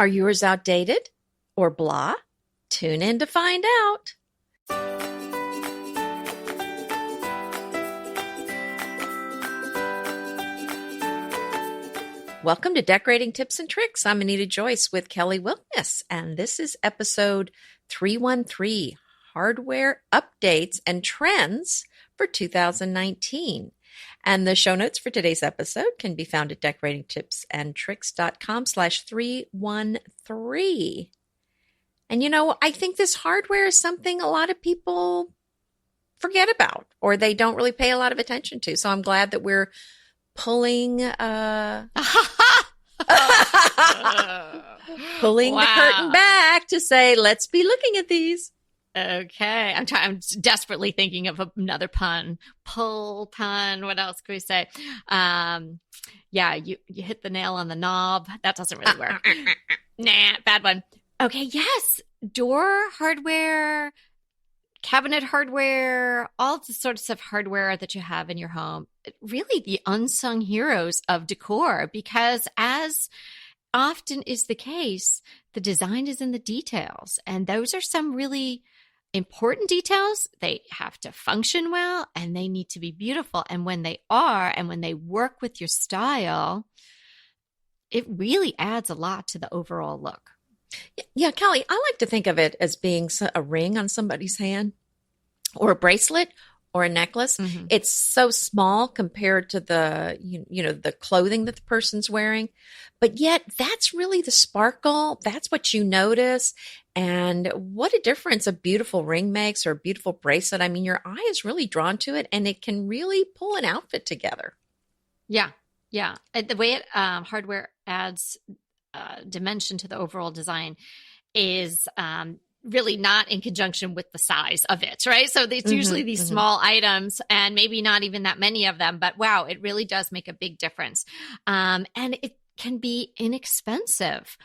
Are yours outdated or blah? Tune in to find out. Welcome to Decorating Tips and Tricks. I'm Anita Joyce with Kelly Wellness, and this is episode 313, Hardware Updates and Trends for 2019. And the show notes for today's episode can be found at decoratingtipsandtricks.com/313. And I think this hardware is something a lot of people forget about or they don't really pay a lot of attention to. So I'm glad that we're pulling the curtain back to say, let's be looking at these. Okay. I'm desperately thinking of another pun. Pull pun. What else could we say? Yeah, you hit the nail on the knob. That doesn't really work. Nah, bad one. Okay, yes. Door hardware, cabinet hardware, all the sorts of hardware that you have in your home. Really the unsung heroes of decor, because as often is the case, the design is in the details. And those are some really important details. They have to function well and they need to be beautiful. And when they are, and when they work with your style, it really adds a lot to the overall look. Yeah, Kelly, I like to think of it as being a ring on somebody's hand or a bracelet or a necklace. Mm-hmm. It's so small compared to the, the clothing that the person's wearing, but yet that's really the sparkle. That's what you notice. And what a difference a beautiful ring makes, or a beautiful bracelet. I mean, your eye is really drawn to it and it can really pull an outfit together. Yeah. Yeah. The way hardware adds dimension to the overall design is really not in conjunction with the size of it, right? So it's usually these small items and maybe not even that many of them, but wow, it really does make a big difference. And it can be inexpensive,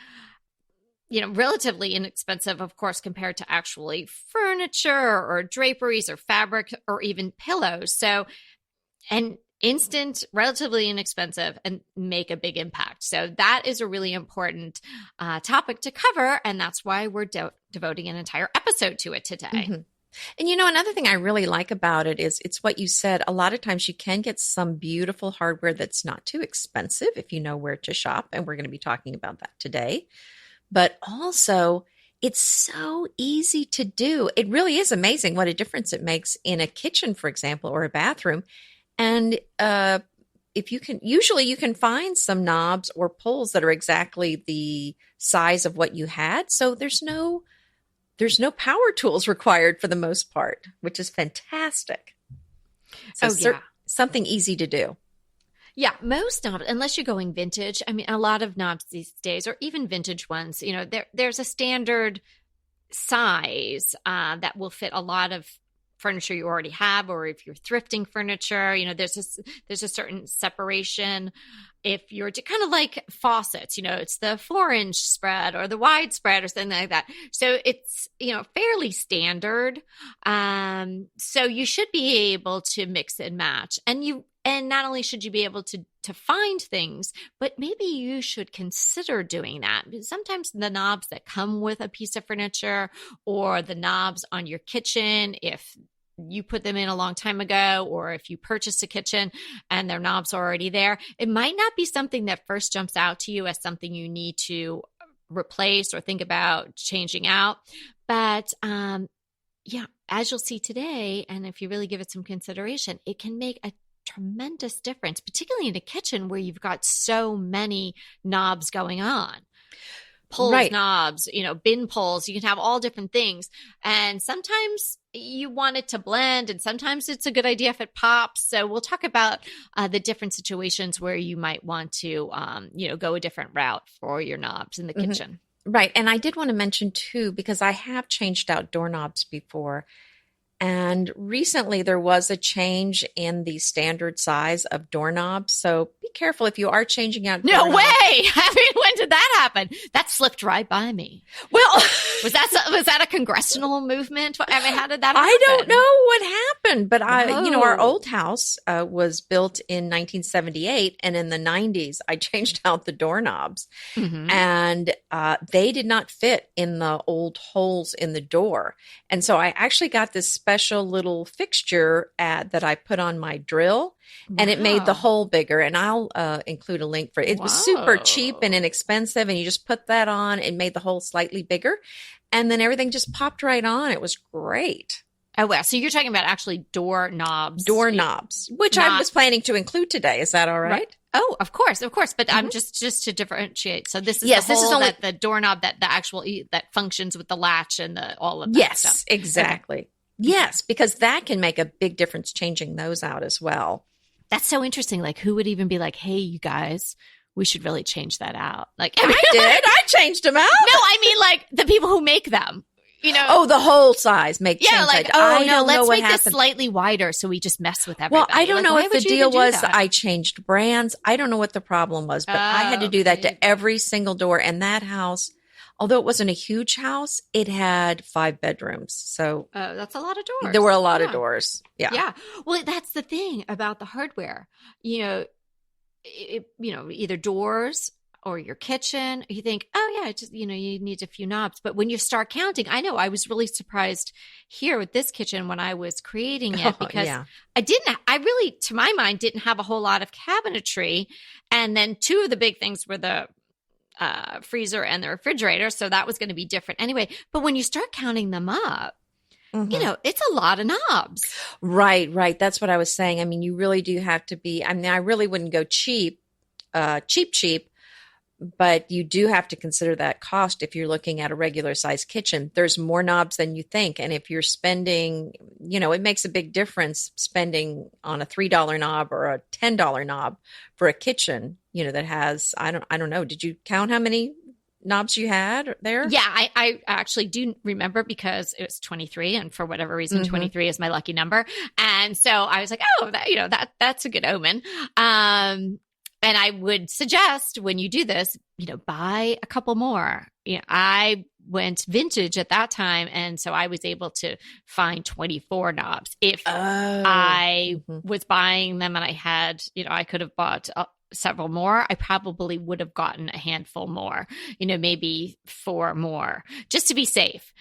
relatively inexpensive, of course, compared to actually furniture or draperies or fabric or even pillows. So, and instant, relatively inexpensive, and make a big impact. So that is a really important topic to cover. And that's why we're devoting an entire episode to it today. Mm-hmm. And another thing I really like about it is it's what you said. A lot of times you can get some beautiful hardware that's not too expensive if you know where to shop. And we're going to be talking about that today. But also, it's so easy to do. It really is amazing what a difference it makes in a kitchen, for example, or a bathroom. And if you can find some knobs or pulls that are exactly the size of what you had. So there's no power tools required for the most part, which is fantastic. So something easy to do. Yeah, most knobs, unless you're going vintage. I mean, a lot of knobs these days, or even vintage ones, there's a standard size that will fit a lot of furniture you already have, or if you're thrifting furniture, there's a certain separation. If you're kind of like faucets, it's the 4-inch spread or the wide spread or something like that. So it's, fairly standard. So you should be able to mix and match, and not only should you be able to find things, but maybe you should consider doing that. Because sometimes the knobs that come with a piece of furniture, or the knobs on your kitchen, if you put them in a long time ago, or if you purchased a kitchen and their knobs are already there, it might not be something that first jumps out to you as something you need to replace or think about changing out. But as you'll see today, and if you really give it some consideration, it can make a tremendous difference, particularly in a kitchen where you've got so many knobs going on. Pulls, right. Knobs, bin pulls, you can have all different things. And sometimes you want it to blend, and sometimes it's a good idea if it pops. So we'll talk about the different situations where you might want to, go a different route for your knobs in the kitchen. Right. And I did want to mention too, because I have changed out doorknobs before. And recently there was a change in the standard size of doorknobs. So be careful if you are changing out doorknobs. No way! I mean, when did that happened? That slipped right by me. Well, Was that a congressional movement? I mean, how did that happen? I don't know what happened, but our Whoa. old house was built in 1978, and in the 90s, I changed out the doorknobs, Mhm. and they did not fit in the old holes in the door. And so I actually got this special little fixture that I put on my drill, and it made the Wow. hole bigger. And I'll include a link for it. It was super cheap and Whoa. inexpensive, and you just put that on and made the hole slightly bigger. And then everything just popped right on. It was great. Oh, well, so you're talking about actually doorknobs. Doorknobs, which I Not was planning to include today. Is that all right? Oh, of course. But I'm just to differentiate. So this is Yes, the this is hole only- that the doorknob that the actual that functions with the latch and the all of that Yes, stuff. exactly. Yes, because that can make a big difference changing those out as well. That's so interesting. Like, who would even be like, "Hey, you guys, we should really change that out." Like, I did. I changed them out. No, I mean like the people who make them. You know, Oh, the whole size make yeah, change. like, I oh no, don't know let's what make this happened. slightly wider so we just mess with Well, everybody. I don't Like, know why if the would you deal even do was that? I changed brands. I don't know what the problem was, but I had to do that to every single door. And that house, although it wasn't a huge house, it had 5 bedrooms. So That's a lot of doors. there were a lot of Yeah. doors. Yeah. Yeah. Well, that's the thing about the hardware. Either doors or your kitchen, you think, oh yeah, just, you need a few knobs. But when you start counting, I know I was really surprised here with this kitchen when I was creating it because yeah. I really, to my mind, didn't have a whole lot of cabinetry. And then 2 of the big things were the freezer and the refrigerator. So that was going to be different anyway. But when you start counting them up, it's a lot of knobs. Right. That's what I was saying. I mean, you really do have to be, I mean, I really wouldn't go cheap, but you do have to consider that cost if you're looking at a regular size kitchen. There's more knobs than you think. And if you're spending, it makes a big difference spending on a $3 knob or a $10 knob for a kitchen, that has, I don't know. Did you count how many knobs you had there? Yeah, I actually do remember because it was 23, and for whatever reason, 23 is my lucky number. And so I was like, oh, that's a good omen. And I would suggest when you do this, buy a couple more. I went vintage at that time, and so I was able to find 24 knobs. If I was buying them and I had, I could have bought several more, I probably would have gotten a handful more, maybe 4 more just to be safe,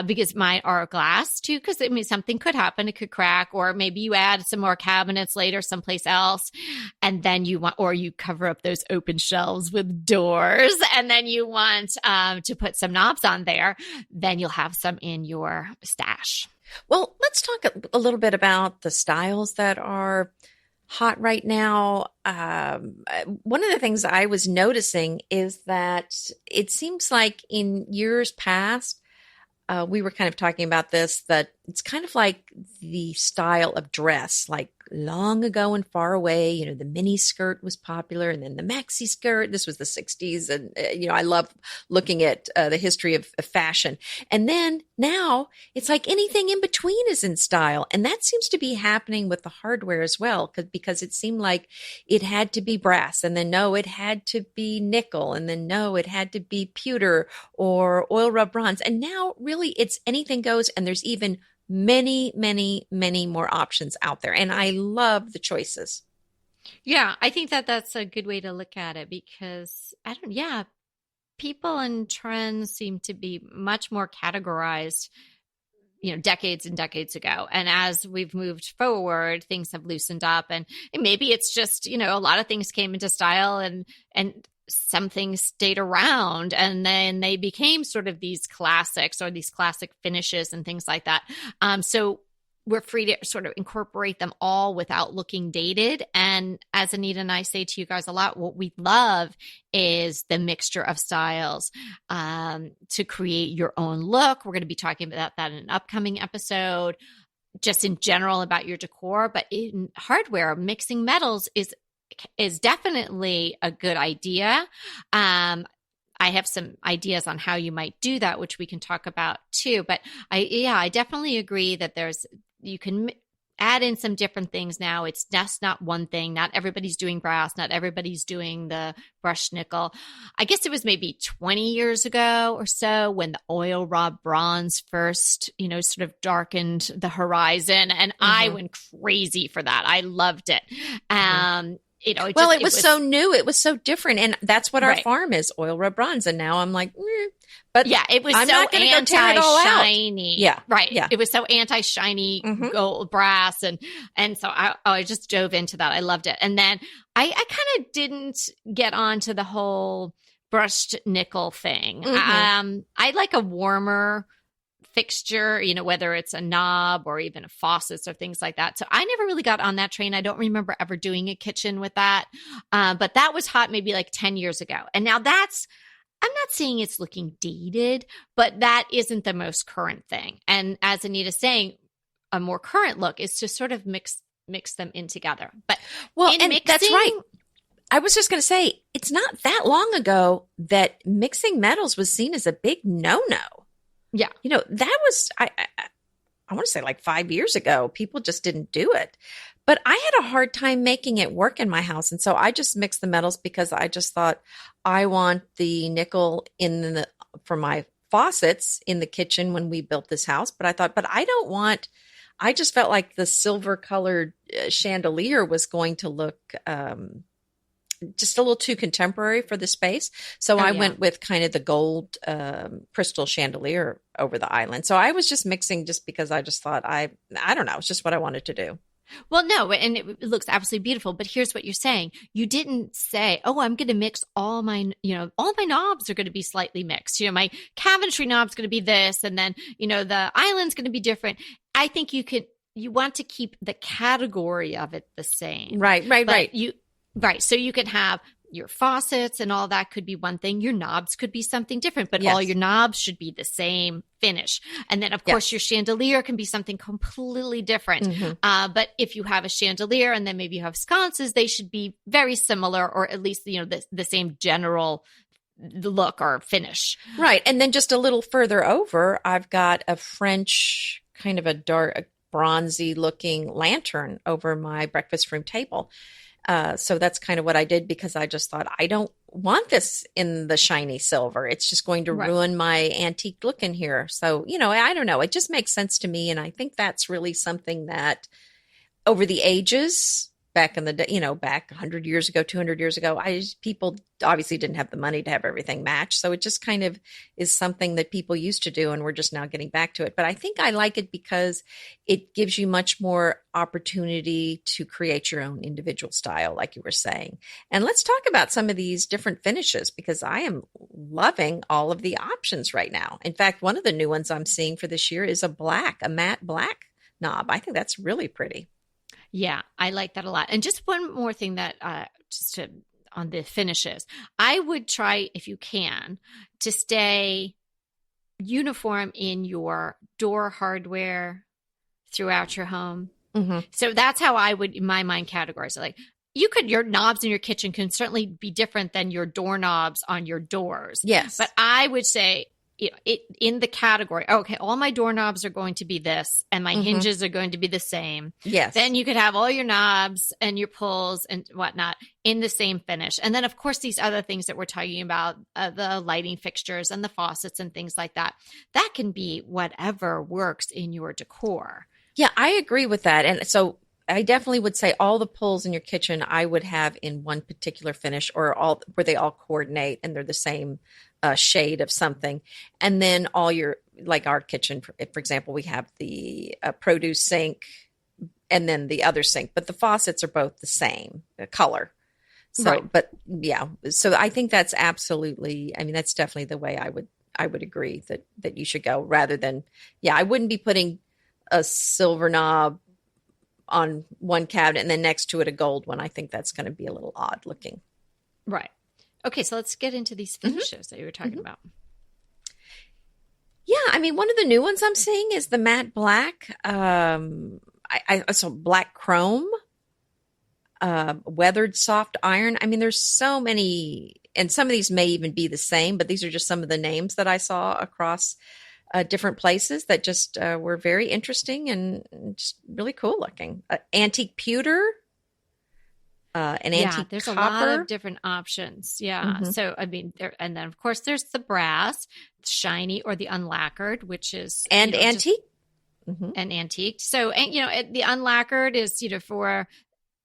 because mine are glass too, because something could happen. It could crack, or maybe you add some more cabinets later someplace else, and then you cover up those open shelves with doors, and then you want to put some knobs on there, then you'll have some in your stash. Well, let's talk a little bit about the styles that are hot right now. One of the things I was noticing is that it seems like in years past, we were kind of talking about this, that it's kind of like the style of dress, like long ago and far away, the mini skirt was popular, and then the maxi skirt. This was the 60s. And, I love looking at the history of fashion. And then now it's like anything in between is in style. And that seems to be happening with the hardware as well, because it seemed like it had to be brass, and then no, it had to be nickel, and then no, it had to be pewter or oil rub bronze. And now really it's anything goes, and there's even many, many, many more options out there. And I love the choices. Yeah, I think that that's a good way to look at it, because people and trends seem to be much more categorized, decades and decades ago. And as we've moved forward, things have loosened up, and maybe it's just, a lot of things came into style, and some things stayed around, and then they became sort of these classics or these classic finishes and things like that. So we're free to sort of incorporate them all without looking dated. And as Anita and I say to you guys a lot, what we love is the mixture of styles to create your own look. We're going to be talking about that in an upcoming episode, just in general about your decor. But in hardware, mixing metals is definitely a good idea. I have some ideas on how you might do that, which we can talk about too. But I definitely agree that you can add in some different things now. It's just not one thing. Not everybody's doing brass. Not everybody's doing the brushed nickel. I guess it was maybe 20 years ago or so when the oil rod bronze first, sort of darkened the horizon. And I went crazy for that. I loved it. It was so new. It was so different. And that's what our farm is, oil rub bronze. And now I'm like, but yeah, it was I'm so not going to go tear it all out. Anti-shiny. Yeah. Right. Yeah. It was so anti-shiny gold brass. And so I just dove into that. I loved it. And then I kind of didn't get onto the whole brushed nickel thing. I like a warmer fixture, whether it's a knob or even a faucets or things like that. So I never really got on that train. I don't remember ever doing a kitchen with that. But that was hot maybe like 10 years ago. And now I'm not saying it's looking dated, but that isn't the most current thing. And as Anita's saying, a more current look is to sort of mix them in together. But that's right. I was just going to say, it's not that long ago that mixing metals was seen as a big no-no. Yeah. That was, I want to say like 5 years ago, people just didn't do it. But I had a hard time making it work in my house. And so I just mixed the metals because I just thought I want the nickel for my faucets in the kitchen when we built this house. But I thought, I just felt like the silver colored chandelier was going to look, just a little too contemporary for the space. So I went with kind of the gold crystal chandelier over the island. So I was just mixing just because I just thought I don't know. It's just what I wanted to do. Well, no, and it looks absolutely beautiful. But here's what you're saying. You didn't say, oh, I'm going to mix all my knobs are going to be slightly mixed. My cabinetry knob's going to be this. And then, the island's going to be different. I think you want to keep the category of it the same. Right. Right. So you could have your faucets and all that could be one thing. Your knobs could be something different, but all your knobs should be the same finish. And then, of course, your chandelier can be something completely different. But if you have a chandelier and then maybe you have sconces, they should be very similar, or at least, the same general look or finish. Right. And then just a little further over, I've got a French kind of a dark, bronzy looking lantern over my breakfast room table. So that's kind of what I did because I just thought I don't want this in the shiny silver. It's just going to ruin my antique look in here. So, I don't know. It just makes sense to me. And I think that's really something that over the ages, back in the day, back 100 years ago, 200 years ago, people obviously didn't have the money to have everything matched. So it just kind of is something that people used to do, and we're just now getting back to it. But I think I like it because it gives you much more opportunity to create your own individual style, like you were saying. And let's talk about some of these different finishes because I am loving all of the options right now. In fact, one of the new ones I'm seeing for this year is a matte black knob. I think that's really pretty. Yeah, I like that a lot. And just one more thing that on the finishes, I would try, if you can, to stay uniform in your door hardware throughout your home. So that's how I would, in my mind, categorize it. Like your knobs in your kitchen can certainly be different than your doorknobs on your doors. Yes. But I would say, in the category, okay, all my doorknobs are going to be this and my hinges are going to be the same. Yes. Then you could have all your knobs and your pulls and whatnot in the same finish. And then, of course, these other things that we're talking about, the lighting fixtures and the faucets and things like that, that can be whatever works in your decor. Yeah, I agree with that. And so I definitely would say all the pulls in your kitchen I would have in one particular finish or where they all coordinate and they're the same shade of something. And then all your, like our kitchen, for example, we have the produce sink and then the other sink, but the faucets are both the same color. So, but yeah, so I think that's absolutely, that's definitely the way I would agree that you should go rather than, I wouldn't be putting a silver knob on one cabinet and then next to it a gold one. I think that's going to be a little odd looking. Right. Okay, so let's get into these finishes that you were talking about. Yeah, one of the new ones I'm seeing is the matte black. I saw black chrome, weathered soft iron. There's so many, and some of these may even be the same, but these are just some of the names that I saw across different places that just were very interesting and just really cool looking. Antique pewter, an Yeah, antique there's a lot of copper. different options. Yeah. Hmm. So, I mean, there, and then of course there's the brass, shiny or the unlacquered, which is, And just antique. Hmm. an antique. So, and the unlacquered is, for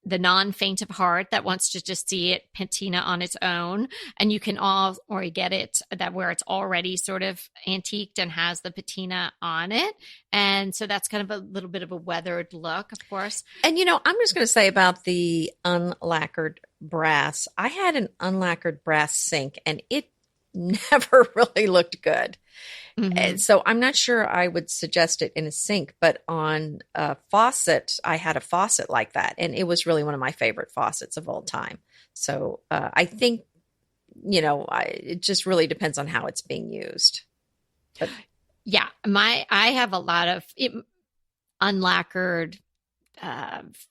the non-faint of heart that wants to just see it patina on its own. And you can or you get it that where it's already sort of antiqued and has the patina on it. And so that's kind of a little bit of a weathered look, of course. And I'm just going to say about the unlacquered brass. I had an unlacquered brass sink, and it never really looked good. And so I'm not sure I would suggest it in a sink, but on a faucet, I had a faucet like that, and it was really one of my favorite faucets of all time. So I think, it just really depends on how it's being used. But Yeah, I have a lot of unlacquered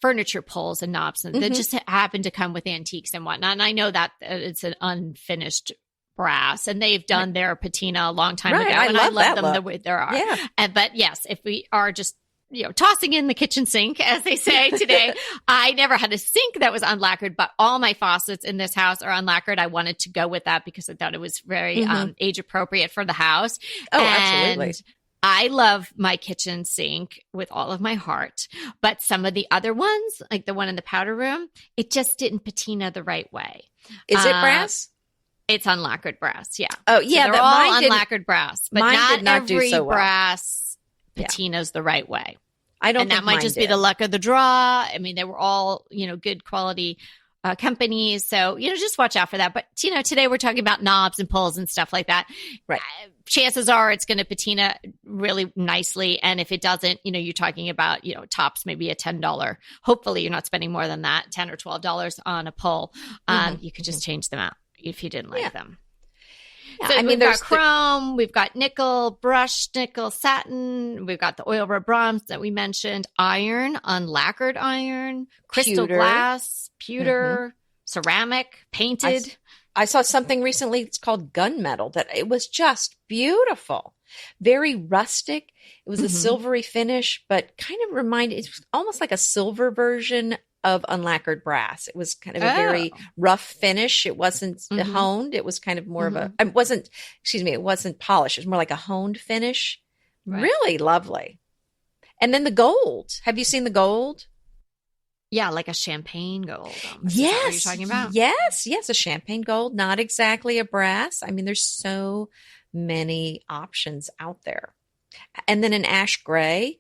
furniture pulls and knobs and that just happen to come with antiques and whatnot. And I know that it's an unfinished brass, and they've done their patina a long time ago, and I love them the way they are. Yeah. But yes, if we are just tossing in the kitchen sink, as they say today, I never had a sink that was unlacquered, but all my faucets in this house are unlacquered. I wanted to go with that because I thought it was very age appropriate for the house. Oh, and absolutely. I love my kitchen sink with all of my heart, but some of the other ones, like the one in the powder room, it just didn't patina the right way. Is it brass? It's unlacquered brass, yeah. Oh, yeah. So they're all unlacquered brass, but mine not did not every do so well. Brass patinas the right way. I don't and think that might mine just did. be the luck of the draw. I mean, they were all, good quality companies. So, just watch out for that. But, today we're talking about knobs and pulls and stuff like that. Right. Chances are it's going to patina really nicely. And if it doesn't, you're talking about, tops maybe a $10. Hopefully you're not spending more than that, $10 or $12 on a pull. You could just change them out if you didn't like them. Yeah, So we've got chrome, we've got nickel, brushed nickel, satin, we've got the oil rub bronze that we mentioned, iron, unlacquered iron, crystal glass, pewter, ceramic, painted. I saw something recently. It's called gunmetal. That it was just beautiful, very rustic. It was a silvery finish, but kind of reminded. It was almost like a silver version of unlacquered brass. It was kind of a very rough finish. It wasn't honed. It was kind of more of a. It wasn't. Excuse me. It wasn't polished. It was more like a honed finish. Right. Really lovely. And then the gold. Have you seen the gold? Yeah, like a champagne gold. Yes. Is that what you're talking about? Yes, a champagne gold, not exactly a brass. I mean, there's so many options out there. And then an ash gray.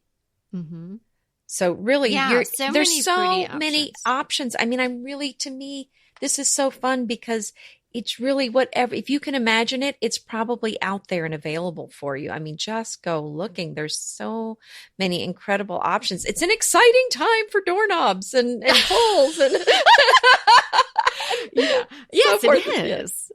So really, there's so many options. I mean, to me, this is so fun because it's really whatever, if you can imagine it, it's probably out there and available for you. I mean, just go looking. There's so many incredible options. It's an exciting time for doorknobs and pulls. And Yes, it is.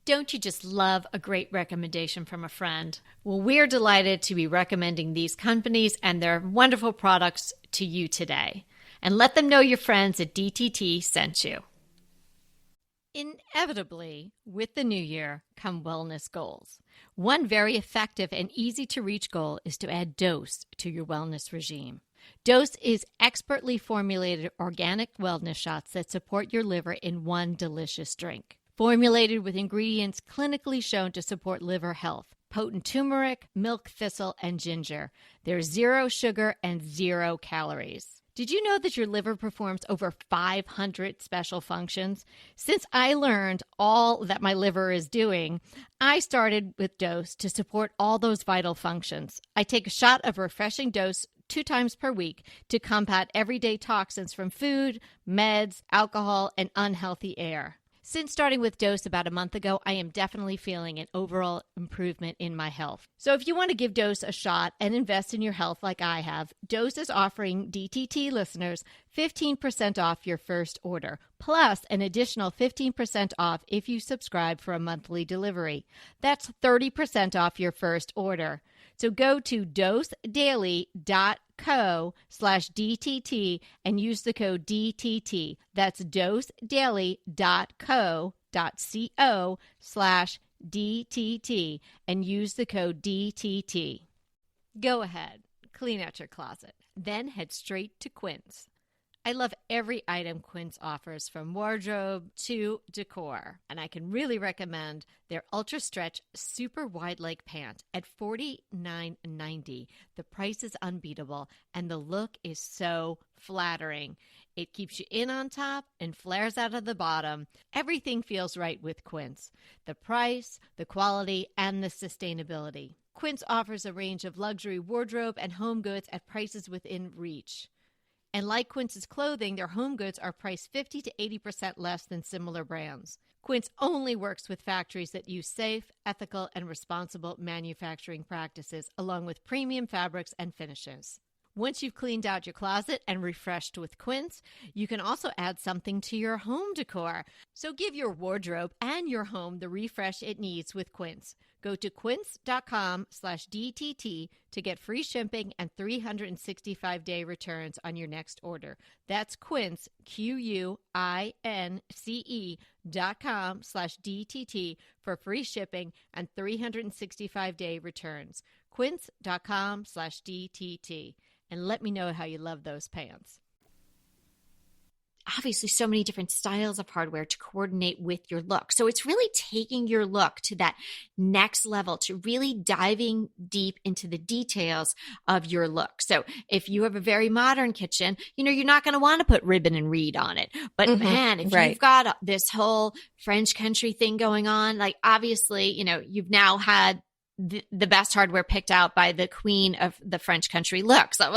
Don't you just love a great recommendation from a friend? Well, we're delighted to be recommending these companies and their wonderful products to you today. And let them know your friends at DTT sent you. Inevitably, with the new year come wellness goals. One very effective and easy to reach goal is to add Dose to your wellness regime. Dose is expertly formulated organic wellness shots that support your liver in one delicious drink. Formulated with ingredients clinically shown to support liver health. Potent turmeric, milk thistle, and ginger. There's 0 sugar and 0 calories. Did you know that your liver performs over 500 special functions? Since I learned all that my liver is doing, I started with Dose to support all those vital functions. I take a shot of refreshing Dose 2 times per week to combat everyday toxins from food, meds, alcohol, and unhealthy air. Since starting with Dose about a month ago, I am definitely feeling an overall improvement in my health. So if you want to give Dose a shot and invest in your health like I have, Dose is offering DTT listeners 15% off your first order, plus an additional 15% off if you subscribe for a monthly delivery. That's 30% off your first order. So go to dosedaily.co/DTT and use the code DTT. That's dosedaily.co.co/DTT. DTT, and use the code DTT. Go ahead, clean out your closet, then head straight to Quince. I love every item Quince offers, from wardrobe to decor, and I can really recommend their Ultra Stretch Super Wide Leg Pant at $49.90. The price is unbeatable, and the look is so flattering. It keeps you in on top and flares out of the bottom. Everything feels right with Quince. The price, the quality, and the sustainability. Quince offers a range of luxury wardrobe and home goods at prices within reach. And like Quince's clothing, their home goods are priced 50 to 80% less than similar brands. Quince only works with factories that use safe, ethical, and responsible manufacturing practices, along with premium fabrics and finishes. Once you've cleaned out your closet and refreshed with Quince, you can also add something to your home decor. So give your wardrobe and your home the refresh it needs with Quince. Go to quince.com/DTT to get free shipping and 365-day returns on your next order. That's Quince, QUINCE.com/DTT for free shipping and 365-day returns. Quince.com/DTT. And let me know how you love those pants. Obviously, so many different styles of hardware to coordinate with your look. So it's really taking your look to that next level, to really diving deep into the details of your look. So if you have a very modern kitchen, you're not going to want to put ribbon and reed on it. But man, if you've got this whole French country thing going on, like obviously, you've now had the best hardware picked out by the queen of the French country look. So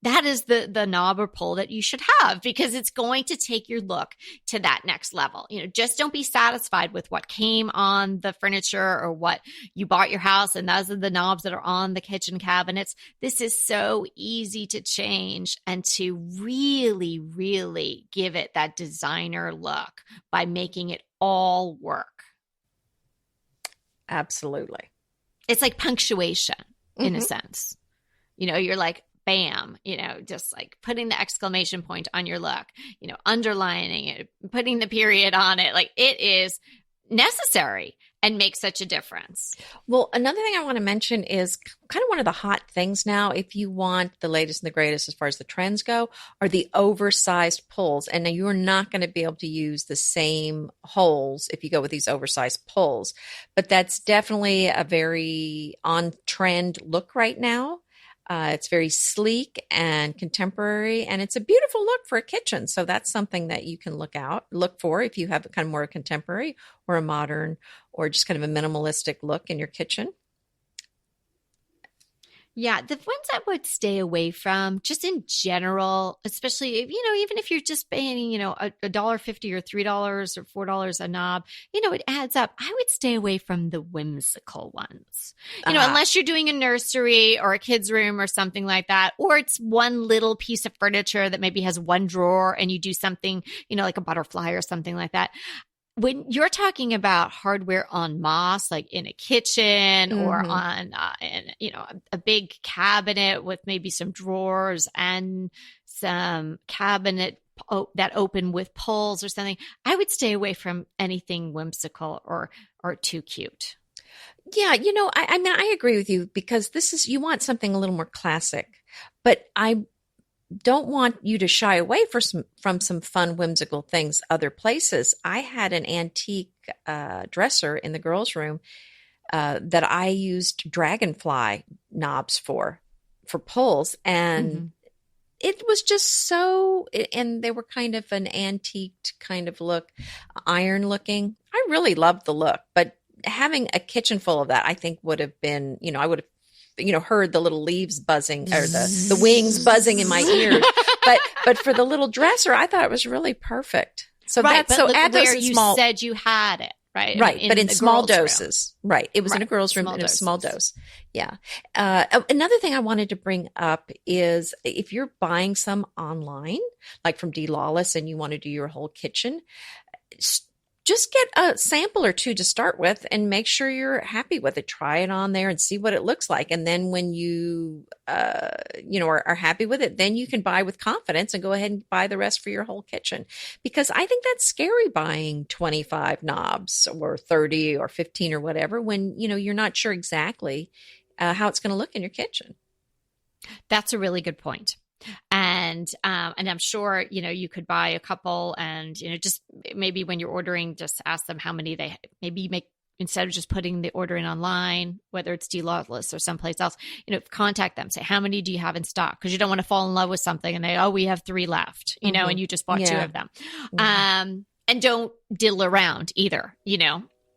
that is the knob or pull that you should have, because it's going to take your look to that next level. Just don't be satisfied with what came on the furniture or what you bought your house and those are the knobs that are on the kitchen cabinets. This is so easy to change and to really, really give it that designer look by making it all work. Absolutely. It's like punctuation in a sense. You're like, bam, just like putting the exclamation point on your look, underlining it, putting the period on it. Like, it is necessary and makes such a difference. Well, another thing I want to mention is kind of one of the hot things now, if you want the latest and the greatest as far as the trends go, are the oversized pulls. And now you're not going to be able to use the same holes if you go with these oversized pulls. But that's definitely a very on-trend look right now. It's very sleek and contemporary, and it's a beautiful look for a kitchen. So that's something that you can look for if you have kind of more contemporary or a modern or just kind of a minimalistic look in your kitchen. Yeah, the ones I would stay away from, just in general, especially if, even if you're just paying, $1.50 or $3 or $4 a knob, it adds up. I would stay away from the whimsical ones, unless you're doing a nursery or a kid's room or something like that, or it's one little piece of furniture that maybe has one drawer and you do something, like a butterfly or something like that. When you're talking about hardware en masse, like in a kitchen or on, a big cabinet with maybe some drawers and some cabinet that open with pulls or something, I would stay away from anything whimsical or too cute. Yeah, I mean, I agree with you, because you want something a little more classic, but I don't want you to shy away from some fun, whimsical things other places. I had an antique dresser in the girls' room that I used dragonfly knobs for pulls, and it was just and they were kind of an antiqued kind of look, iron looking. I really loved the look, but having a kitchen full of that, I think would have been, I would have heard the little leaves buzzing or the wings buzzing in my ears. But for the little dresser, I thought it was really perfect. So right, that's so add those where in you small, said you had it, right? Right, but in small doses. Room. Right. It was in a girl's room in a small dose. Yeah. Another thing I wanted to bring up is if you're buying some online, like from D. Lawless, and you want to do your whole kitchen, just get a sample or two to start with and make sure you're happy with it. Try it on there and see what it looks like. And then when you, are happy with it, then you can buy with confidence and go ahead and buy the rest for your whole kitchen. Because I think that's scary buying 25 knobs or 30 or 15 or whatever when, you're not sure exactly how it's going to look in your kitchen. That's a really good point. And I'm sure, you could buy a couple and, just maybe when you're ordering, just ask them how many they maybe make, instead of just putting the order in online, whether it's D-Lawless or someplace else, contact them, say, how many do you have in stock? Because you don't want to fall in love with something and they, we have 3 left, and you just bought 2 of them. And don't diddle around either,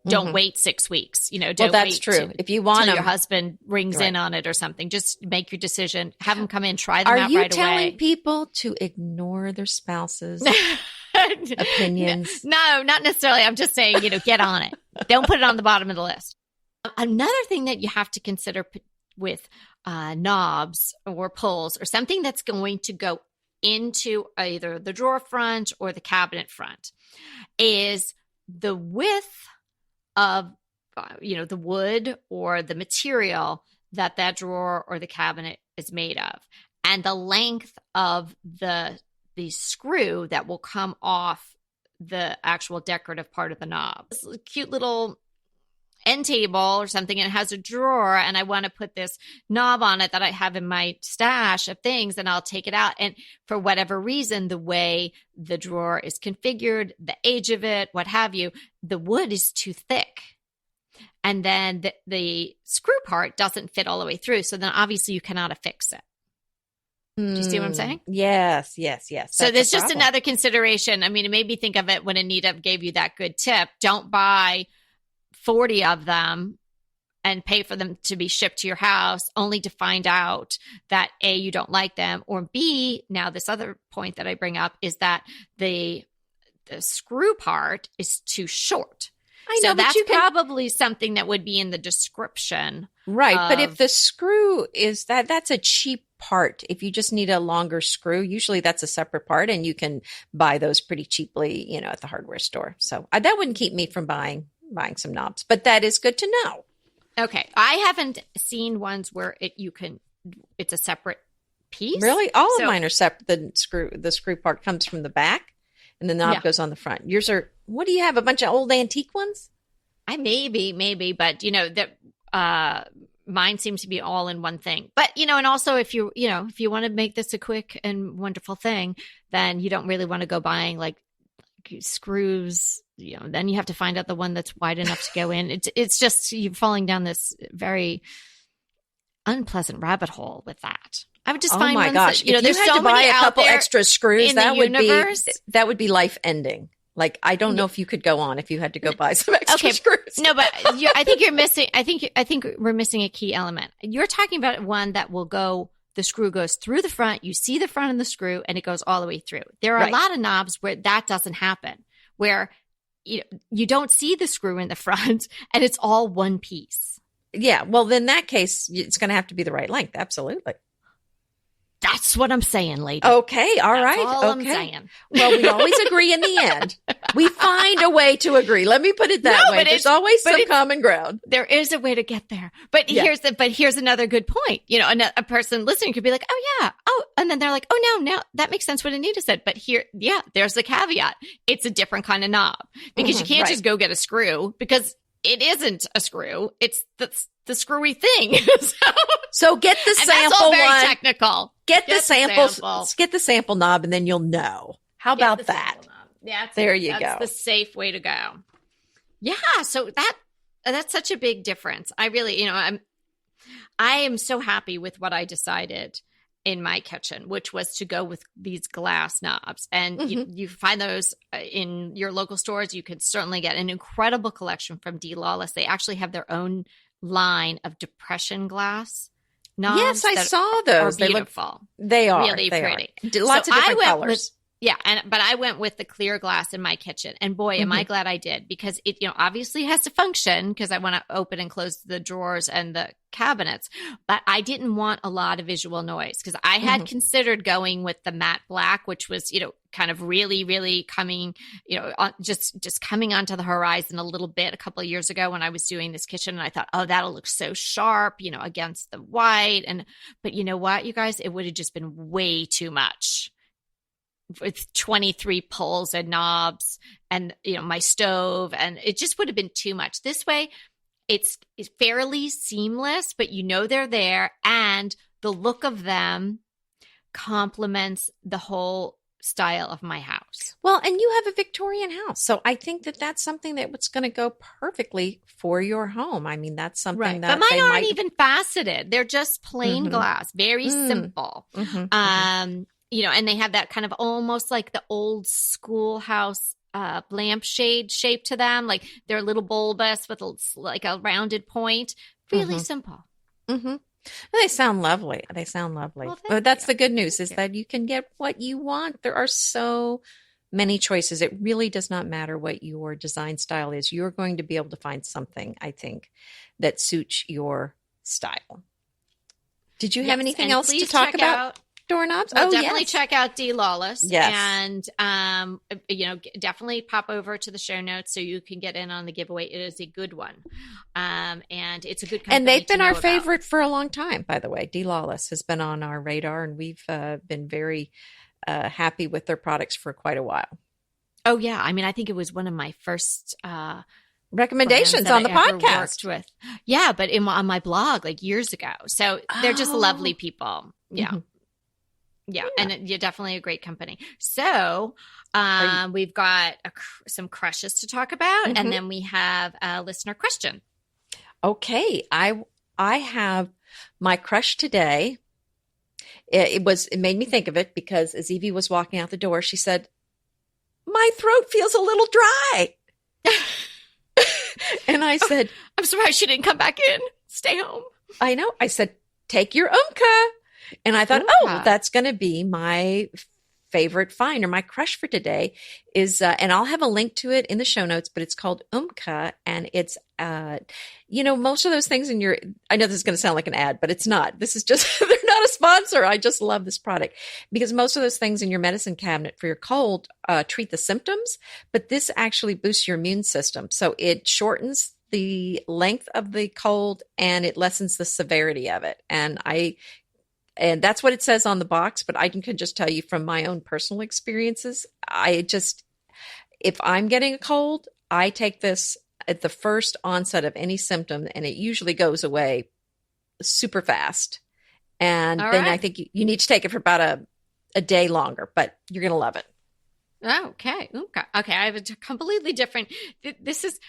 Don't wait 6 weeks, don't that's wait true. If you want till your husband rings in on it or something, just make your decision, have them come in, try them Are out you right telling away. people to ignore their spouses' opinions? No, not necessarily. I'm just saying, get on it. Don't put it on the bottom of the list. Another thing that you have to consider with knobs or pulls or something that's going to go into either the drawer front or the cabinet front is the width of, the wood or the material that drawer or the cabinet is made of, and the length of the screw that will come off the actual decorative part of the knob. This cute little end table or something, and it has a drawer, and I want to put this knob on it that I have in my stash of things, and I'll take it out. And for whatever reason, the way the drawer is configured, the age of it, what have you, the wood is too thick. And then the screw part doesn't fit all the way through. So then obviously you cannot affix it. Do you see what I'm saying? Yes. So there's just another consideration. I mean, it made me think of it when Anita gave you that good tip. Don't buy 40 of them and pay for them to be shipped to your house only to find out that A, you don't like them, or B, now this other point that I bring up is that the screw part is too short. I know, so that's probably something that would be in the description. Right. But if the screw is that's a cheap part. If you just need a longer screw, usually that's a separate part and you can buy those pretty cheaply, at the hardware store. So that wouldn't keep me from buying some knobs, but that is good to know. Okay. I haven't seen ones where it's a separate piece. Really? All of mine are separate. The screw part comes from the back and the knob goes on the front. Yours are, what do you have? A bunch of old antique ones? Maybe, but mine seems to be all in one thing. But, and also if you want to make this a quick and wonderful thing, then you don't really want to go buying like screws, then you have to find out the one that's wide enough to go in. It's just, you're falling down this very unpleasant rabbit hole with that. I would just find ones that, if there's you had so to buy many a couple extra screws, that would be life ending. Like, I don't know if you could go on if you had to go buy some extra screws. No, but I think you're missing. I think we're missing a key element. You're talking about one that will go. The screw goes through the front. You see the front of the screw, and it goes all the way through. There are a lot of knobs where that doesn't happen, where you don't see the screw in the front, and it's all one piece. Yeah, well, in that case, it's going to have to be the right length. Absolutely. That's what I'm saying, lady. Okay, all right. That's all I'm saying. Well, we always agree in the end. We find a way to agree. Let me put it that way. There's always some common ground. There is a way to get there. But here's another good point. A person listening could be like, "Oh yeah, oh," and then they're like, "Oh no, now that makes sense what Anita said." But there's the caveat. It's a different kind of knob because you can't just go get a screw because it isn't a screw. It's the screwy thing. So get the sample that's all very one. Technical. Get the samples. Get the sample knob, and then you'll know. How about that? Yeah, there you go. That's the safe way to go. Yeah, so that's such a big difference. I really, I am so happy with what I decided in my kitchen, which was to go with these glass knobs. And you find those in your local stores. You could certainly get an incredible collection from D-Lawless. They actually have their own line of depression glass knobs. Yes, I saw those. They look beautiful. They are really pretty. Lots of different colors. Yeah, but I went with the clear glass in my kitchen, and boy, am I glad I did, because it, obviously has to function, because I want to open and close the drawers and the cabinets, but I didn't want a lot of visual noise, because I had considered going with the matte black, which was, kind of really, really coming, just coming onto the horizon a little bit a couple of years ago when I was doing this kitchen, and I thought, oh, that'll look so sharp, against the white, but you know what, you guys, it would have just been way too much. With 23 pulls and knobs and, my stove, and it just would have been too much. This way, it's fairly seamless, but they're there, and the look of them complements the whole style of my house. Well, and you have a Victorian house, so I think that that's something that's going to go perfectly for your home. I mean, that's something that but mine aren't even faceted. They're just plain glass, very simple. And they have that kind of almost like the old schoolhouse lampshade shape to them. Like they're a little bulbous with a rounded point. Really simple. They sound lovely. Well, but that's the good news, is that you can get what you want. There are so many choices. It really does not matter what your design style is. You're going to be able to find something, I think, that suits your style. Did you have anything else to talk about? Doorknobs? Definitely check out D. Lawless. Yes. And, definitely pop over to the show notes so you can get in on the giveaway. It is a good one. And it's a good company. And they've been our favorite for a long time, by the way. D. Lawless has been on our radar, and we've been very happy with their products for quite a while. Oh, yeah. I mean, I think it was one of my first recommendations on the podcast. With. Yeah, but on my blog like years ago. So they're just lovely people. Yeah. Yeah, and you're definitely a great company. So we've got some crushes to talk about, and then we have a listener question. Okay, I have my crush today. It made me think of it, because as Evie was walking out the door, she said, "My throat feels a little dry," and I said, "I'm surprised she didn't come back in. Stay home." I know. I said, "Take your Umka." And I thought, that's going to be my favorite find, or my crush for today is, and I'll have a link to it in the show notes, but it's called Umka. And it's, most of those things I know this is going to sound like an ad, but it's not. This is just, they're not a sponsor. I just love this product, because most of those things in your medicine cabinet for your cold treat the symptoms, but this actually boosts your immune system. So it shortens the length of the cold, and it lessens the severity of it. And that's what it says on the box, but I can just tell you from my own personal experiences, if I'm getting a cold, I take this at the first onset of any symptom, and it usually goes away super fast. And then I think you need to take it for about a day longer, but you're going to love it. Okay. Okay. I have a completely different, this is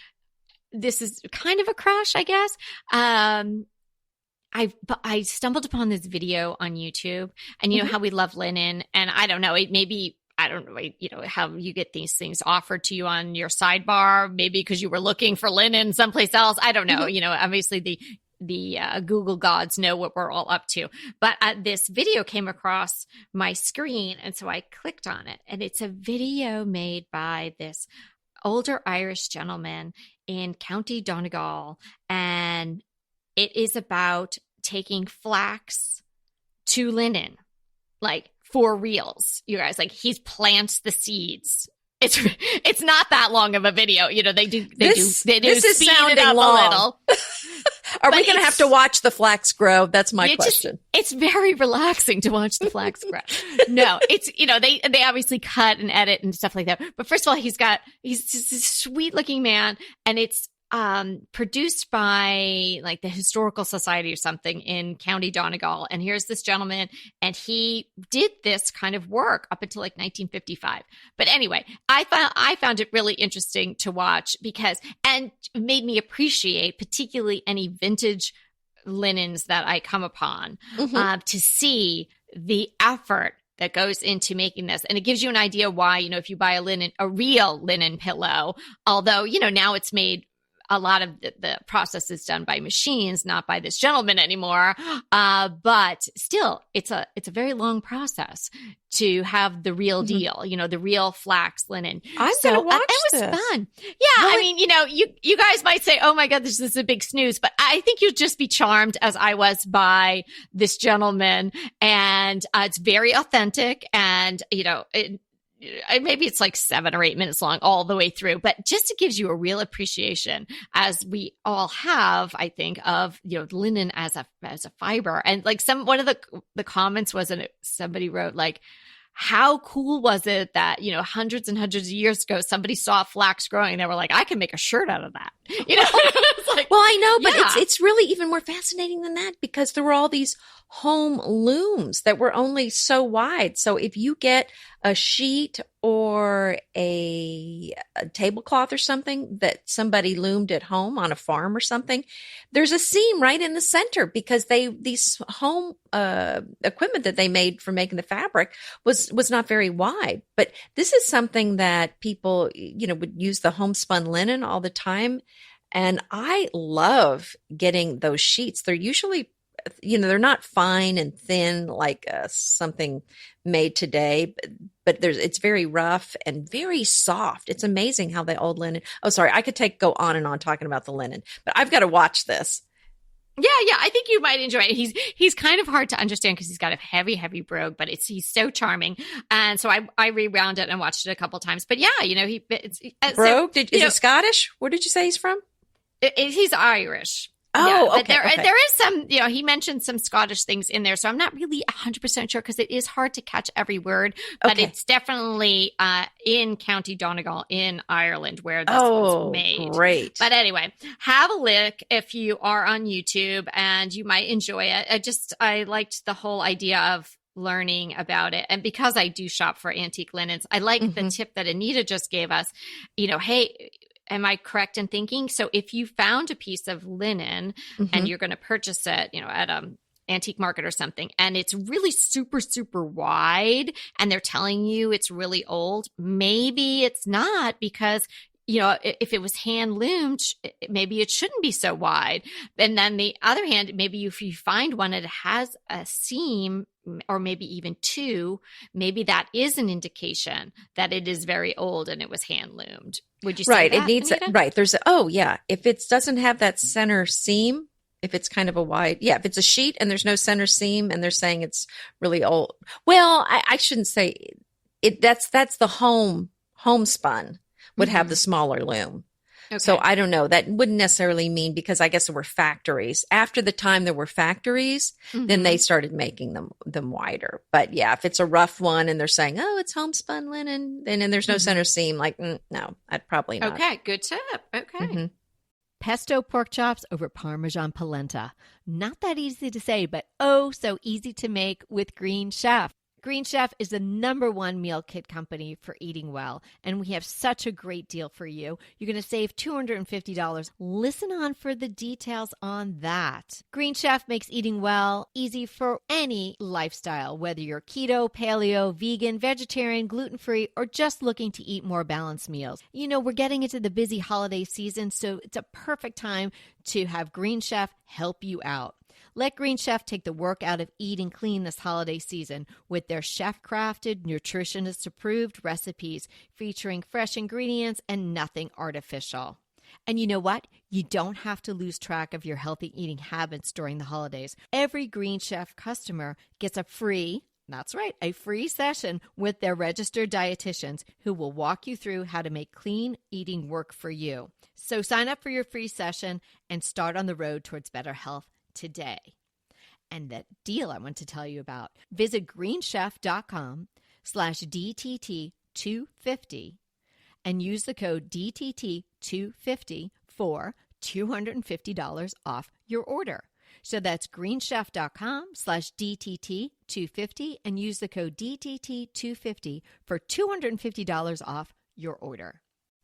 kind of a crush, I guess. I stumbled upon this video on YouTube, and how we love linen, and I don't know, I don't know, how you get these things offered to you on your sidebar, maybe because you were looking for linen someplace else. I don't know. Obviously the Google gods know what we're all up to, but this video came across my screen, and so I clicked on it, and it's a video made by this older Irish gentleman in County Donegal, and it is about taking flax to linen, like for reals, you guys. Like, he plants the seeds. It's not that long of a video. They do this speed is sounding it up long. a little. Are we going to have to watch the flax grow? That's my question. It's very relaxing to watch the flax grow. No, it's, they obviously cut and edit and stuff like that. But first of all, he's just this sweet looking man, and it's produced by like the Historical Society or something in County Donegal. And here's this gentleman, and he did this kind of work up until like 1955. But anyway, I found it really interesting to watch, and made me appreciate particularly any vintage linens that I come upon, to see the effort that goes into making this. And it gives you an idea why, if you buy a real linen pillow, although, now it's made a lot of the process is done by machines, not by this gentleman anymore. But still, it's a very long process to have the real deal, the real flax linen. I'm going to watch it was this. fun. Yeah. I mean, you guys might say, oh my God, this is a big snooze, but I think you'll just be charmed as I was by this gentleman. And it's very authentic, and, maybe it's like 7 or 8 minutes long all the way through, but just it gives you a real appreciation, as we all have, I think, of, linen as a fiber. And like one of the comments was, and somebody wrote like, how cool was it that, hundreds and hundreds of years ago, somebody saw flax growing and they were like, I can make a shirt out of that. It's like, well, I know, but it's really even more fascinating than that, because there were all these home looms that were only so wide. So if you get a sheet or a tablecloth or something that somebody loomed at home on a farm or something, there's a seam right in the center, because these home equipment that they made for making the fabric was not very wide. But this is something that people, would use the homespun linen all the time. And I love getting those sheets. They're usually, they're not fine and thin like something made today, but it's very rough and very soft. It's amazing how the old linen. Oh, sorry. I could go on and on talking about the linen, but I've got to watch this. Yeah. I think you might enjoy it. He's kind of hard to understand because he's got a heavy brogue, but he's so charming. And so I rewound it and watched it a couple times. But yeah, brogue. Is he Scottish? Where did you say he's from? He's Irish. Oh, yeah, okay, but there is some, he mentioned some Scottish things in there. So I'm not really 100% sure, because it is hard to catch every word, but it's definitely in County Donegal in Ireland where this was made. Great. But anyway, have a look if you are on YouTube, and you might enjoy it. I liked the whole idea of learning about it. And because I do shop for antique linens, I like the tip that Anita just gave us, hey, am I correct in thinking? So if you found a piece of linen and you're going to purchase it, at an antique market or something, and it's really super, super wide, and they're telling you it's really old, maybe it's not, because if it was hand loomed, maybe it shouldn't be so wide. And then the other hand, maybe if you find one that has a seam, or maybe even two, maybe that is an indication that it is very old and it was hand loomed. Would you say right? That, it needs Anita? Right. If it doesn't have that center seam, if it's kind of a wide, if it's a sheet and there's no center seam, and they're saying it's really old. Well, I shouldn't say it. That's the homespun would have the smaller loom. Okay. So I don't know. That wouldn't necessarily mean, because I guess there were factories. After the time there were factories, then they started making them wider. But yeah, if it's a rough one and they're saying, oh, it's homespun linen, and there's no center seam, like, no, I'd probably not. Okay, good tip. Okay. Pesto pork chops over Parmesan polenta. Not that easy to say, but oh, so easy to make with Green Chef. Green Chef is the #1 meal kit company for eating well, and we have such a great deal for you. You're going to save $250. Listen on for the details on that. Green Chef makes eating well easy for any lifestyle, whether you're keto, paleo, vegan, vegetarian, gluten-free, or just looking to eat more balanced meals. We're getting into the busy holiday season, so it's a perfect time to have Green Chef help you out. Let Green Chef take the work out of eating clean this holiday season with their chef-crafted, nutritionist-approved recipes featuring fresh ingredients and nothing artificial. And you know what? You don't have to lose track of your healthy eating habits during the holidays. Every Green Chef customer gets a free session with their registered dietitians who will walk you through how to make clean eating work for you. So sign up for your free session and start on the road towards better health today. And that deal I want to tell you about, visit greenchef.com/DTT250 and use the code DTT250 for $250 off your order. So that's greenchef.com/DTT250 and use the code DTT250 for $250 off your order.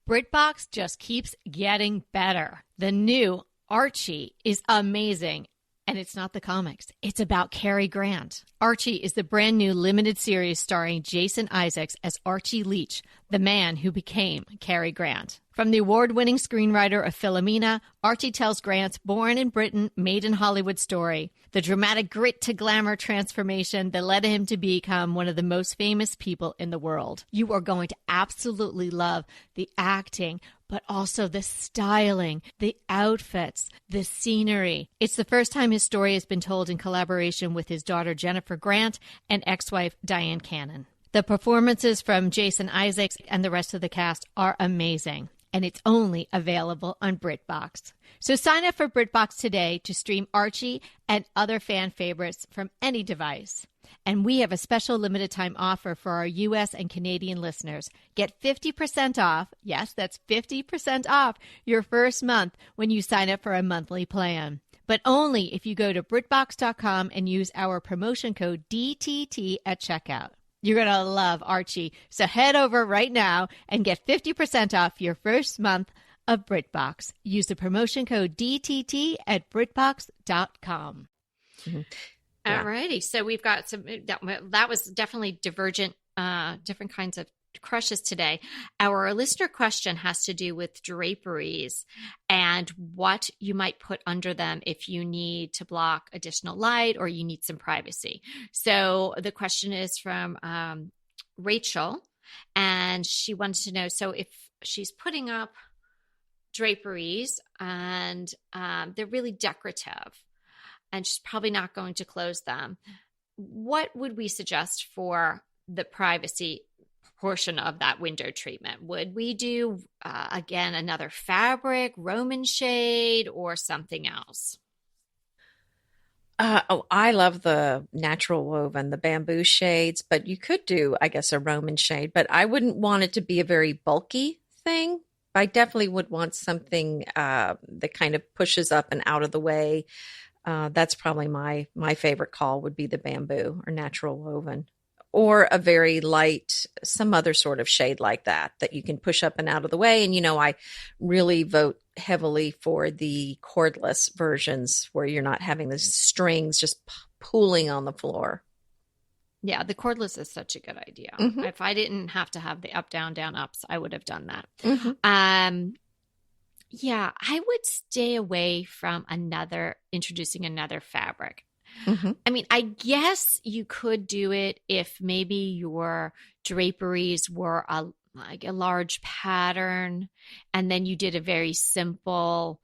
BritBox just keeps getting better. The new Archie is amazing. And it's not the comics. It's about Cary Grant. Archie is the brand new limited series starring Jason Isaacs as Archie Leach, the man who became Cary Grant. From the award-winning screenwriter of Philomena, Archie tells Grant's born in Britain, made in Hollywood story, the dramatic grit to glamour transformation that led him to become one of the most famous people in the world. You are going to absolutely love the acting, but also the styling, the outfits, the scenery. It's the first time his story has been told in collaboration with his daughter Jennifer Grant and ex-wife Diane Cannon. The performances from Jason Isaacs and the rest of the cast are amazing, and it's only available on BritBox. So sign up for BritBox today to stream Archie and other fan favorites from any device. And we have a special limited time offer for our U.S. and Canadian listeners. Get 50% off, yes, that's 50% off your first month when you sign up for a monthly plan. But only if you go to BritBox.com and use our promotion code DTT at checkout. You're going to love Archie. So head over right now and get 50% off your first month of BritBox. Use the promotion code DTT at BritBox.com. Mm-hmm. Yeah. All righty. So we've got some, that was definitely divergent, different kinds of crushes today. Our listener question has to do with draperies and what you might put under them if you need to block additional light or you need some privacy. So the question is from Rachel, and she wanted to know, so if she's putting up draperies and they're really decorative, and she's probably not going to close them, what would we suggest for the privacy portion of that window treatment? Would we do, again, another fabric, Roman shade, or something else? I love the natural woven, the bamboo shades, but you could do, I guess, a Roman shade, but I wouldn't want it to be a very bulky thing. I definitely would want something that kind of pushes up and out of the way. That's probably my favorite call would be the bamboo or natural woven, or a very light, some other sort of shade like that you can push up and out of the way. And, I really vote heavily for the cordless versions where you're not having the strings just pooling on the floor. Yeah, the cordless is such a good idea. Mm-hmm. If I didn't have to have the up, down, down, ups, I would have done that. Mm-hmm. Yeah, I would stay away from introducing another fabric. Mm-hmm. I mean, I guess you could do it if maybe your draperies were like a large pattern, and then you did a very simple,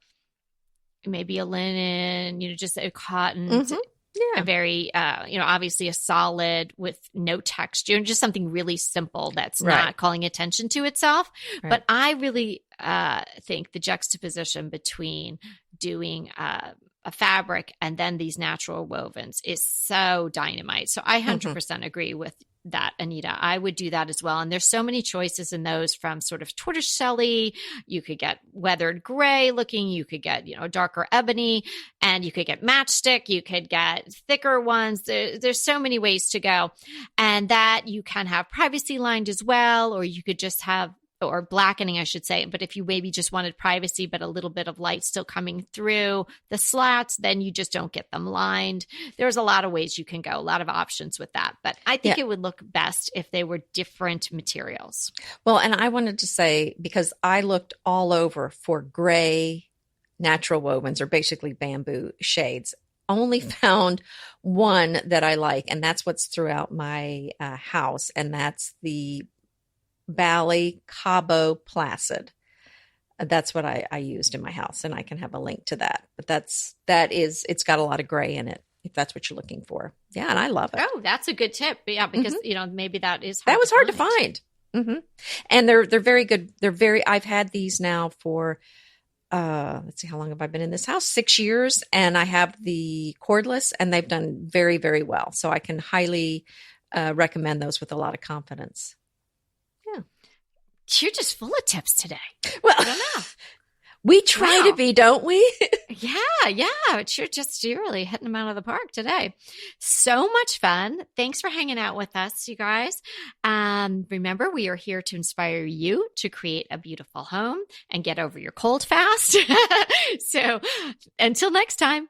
maybe a linen, just a cotton, mm-hmm. Yeah. a very, obviously a solid with no texture, just something really simple that's not calling attention to itself. Right. But I really think the juxtaposition between doing a fabric and then these natural wovens is so dynamite. So I 100% agree with that, Anita. I would do that as well. And there's so many choices in those, from sort of tortoiseshell-y, you could get weathered gray looking, you could get, darker ebony, and you could get matchstick, you could get thicker ones. There's so many ways to go. And that you can have privacy lined as well, or you could just have, or blackening, I should say. But if you maybe just wanted privacy, but a little bit of light still coming through the slats, then you just don't get them lined. There's a lot of ways you can go, a lot of options with that. But I think it would look best if they were different materials. Well, and I wanted to say, because I looked all over for gray natural wovens, or basically bamboo shades, only found one that I like, and that's what's throughout my house, and that's the Bali Cabo Placid. That's what I used in my house, and I can have a link to that. But it's got a lot of gray in it, if that's what you're looking for. Yeah, and I love it. Oh, that's a good tip. Yeah, because maybe that is hard was hard to find. Mm-hmm. And they're very good. I've had these now for let's see, how long have I been in this house? 6 years, and I have the cordless, and they've done very, very well. So I can highly recommend those with a lot of confidence. You're just full of tips today. Well, I don't know. We try to be, don't we? Yeah. You're really hitting them out of the park today. So much fun. Thanks for hanging out with us, you guys. Remember, we are here to inspire you to create a beautiful home and get over your cold fast. So until next time.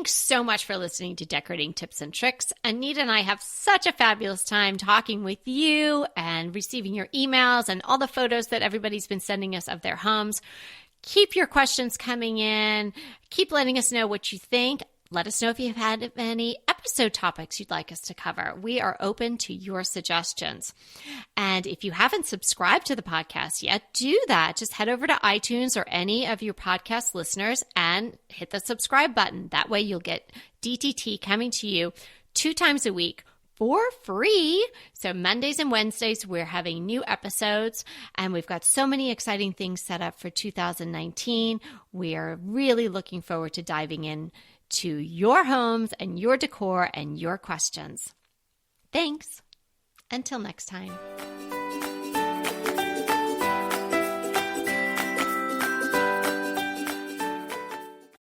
Thanks so much for listening to Decorating Tips and Tricks. Anita and I have such a fabulous time talking with you and receiving your emails and all the photos that everybody's been sending us of their homes. Keep your questions coming in. Keep letting us know what you think. Let us know if you've had any episode topics you'd like us to cover. We are open to your suggestions. And if you haven't subscribed to the podcast yet, do that. Just head over to iTunes or any of your podcast listeners and hit the subscribe button. That way you'll get DTT coming to you 2 times a week for free. So Mondays and Wednesdays, we're having new episodes, and we've got so many exciting things set up for 2019. We are really looking forward to diving in to your homes and your decor and your questions. Thanks. Until next time.